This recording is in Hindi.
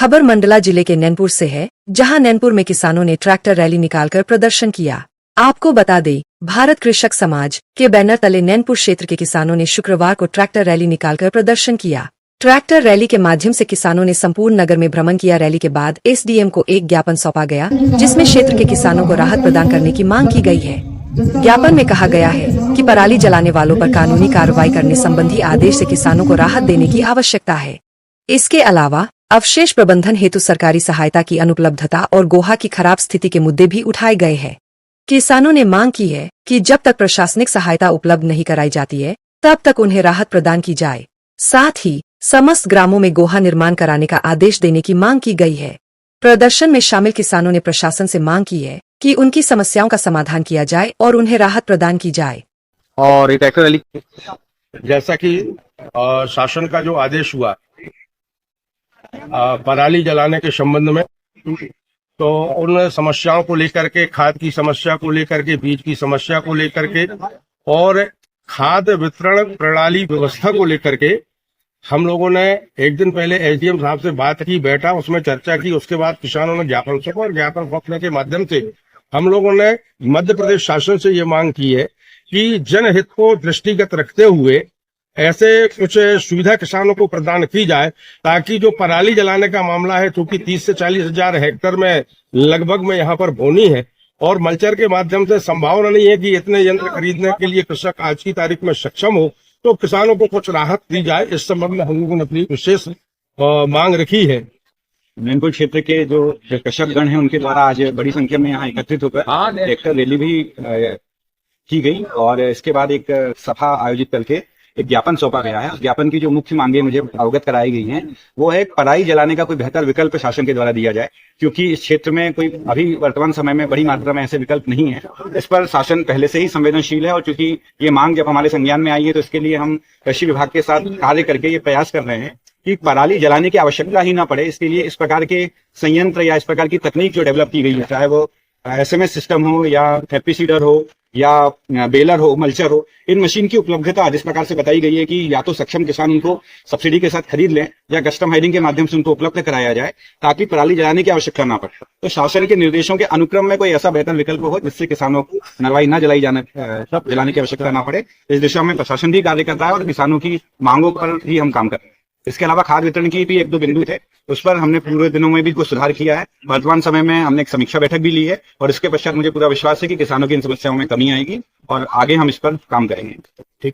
खबर मंडला जिले के नैनपुर से है, जहां नैनपुर में किसानों ने ट्रैक्टर रैली निकालकर प्रदर्शन किया। आपको बता दें, भारत कृषक समाज के बैनर तले नैनपुर क्षेत्र के किसानों ने शुक्रवार को ट्रैक्टर रैली निकालकर प्रदर्शन किया। ट्रैक्टर रैली के माध्यम से किसानों ने संपूर्ण नगर में भ्रमण किया। रैली के बाद एसडीएम को एक ज्ञापन सौंपा गया, जिसमें क्षेत्र के किसानों को राहत प्रदान करने की मांग की गई है। ज्ञापन में कहा गया है कि पराली जलाने वालों पर कानूनी कार्रवाई करने संबंधी आदेश से किसानों को राहत देने की आवश्यकता है। इसके अलावा अवशेष प्रबंधन हेतु सरकारी सहायता की अनुपलब्धता और गोहा की खराब स्थिति के मुद्दे भी उठाए गए हैं। किसानों ने मांग की है कि जब तक प्रशासनिक सहायता उपलब्ध नहीं कराई जाती है, तब तक उन्हें राहत प्रदान की जाए। साथ ही समस्त ग्रामों में गोहा निर्माण कराने का आदेश देने की मांग की गई है। प्रदर्शन में शामिल किसानों ने प्रशासन से मांग की है कि उनकी समस्याओं का समाधान किया जाए और उन्हें राहत प्रदान की जाए। और ये ट्रैक्टर रैली जैसा कि शासन का जो आदेश हुआ पराली जलाने के संबंध में, तो उन समस्याओं को लेकर के, खाद की समस्या को लेकर के, बीज की समस्या को लेकर के और खाद वितरण प्रणाली व्यवस्था को लेकर के हम लोगों ने एक दिन पहले एसडीएम साहब से बात की, बैठा, उसमें चर्चा की। उसके बाद किसानों ने ज्ञापन सौंपा और ज्ञापन सौंपने के माध्यम से हम लोगों ने मध्य प्रदेश शासन से ये मांग की है कि जनहित को दृष्टिगत रखते हुए ऐसे कुछ सुविधा किसानों को प्रदान की जाए, ताकि जो पराली जलाने का मामला है, चूंकि 30 से 40 हजार हेक्टेयर में लगभग में यहाँ पर बोनी है और मल्चर के माध्यम से संभावना नहीं है कि इतने यंत्र खरीदने के लिए कृषक आज की तारीख में सक्षम हो, तो किसानों को कुछ राहत दी जाए। इस संबंध में हम लोगों ने अपनी विशेष मांग रखी है। नैनपुर क्षेत्र के जो कृषकगण हैं उनके द्वारा आज बड़ी संख्या में यहाँ एकत्रित होकर ट्रैक्टर रैली भी की गई और इसके बाद एक सभा आयोजित करके एक ज्ञापन सौंपा गया है। ज्ञापन की जो मुख्य मांगे मुझे अवगत कराई गई हैं, वो है पराली जलाने का कोई बेहतर विकल्प शासन के द्वारा दिया जाए, क्योंकि इस क्षेत्र में कोई अभी वर्तमान समय में बड़ी मात्रा में ऐसे विकल्प नहीं है। इस पर शासन पहले से ही संवेदनशील है और चूंकि ये मांग जब हमारे संज्ञान में आई है, तो इसके लिए हम कृषि विभाग के साथ कार्य करके ये प्रयास कर रहे हैं कि पराली जलाने की आवश्यकता ही ना पड़े। इसके लिए इस प्रकार के संयंत्र या इस प्रकार की तकनीक जो डेवलप की गई है, चाहे वो SMS सिस्टम हो या हैप्पी हो या बेलर हो, मल्चर हो, इन मशीन की उपलब्धता जिस प्रकार से बताई गई है कि या तो सक्षम किसान उनको सब्सिडी के साथ खरीद लें या कस्टम हायरिंग के माध्यम से उनको उपलब्ध कराया जाए, ताकि पराली जलाने की आवश्यकता ना पड़े। तो शासन के निर्देशों के अनुक्रम में कोई ऐसा बेहतर विकल्प हो जिससे किसानों को नरवाई न जलाने की आवश्यकता ना पड़े। इस दिशा में प्रशासन भी कार्य करता है और किसानों की मांगों पर भी हम काम कर रहे हैं। इसके अलावा खाद वितरण की भी 1-2 बिंदु थे, उस पर हमने पूरे दिनों में भी कुछ सुधार किया है। वर्तमान समय में हमने एक समीक्षा बैठक भी ली है और इसके पश्चात मुझे पूरा विश्वास है कि किसानों की इन समस्याओं में कमी आएगी और आगे हम इस पर काम करेंगे। ठीक।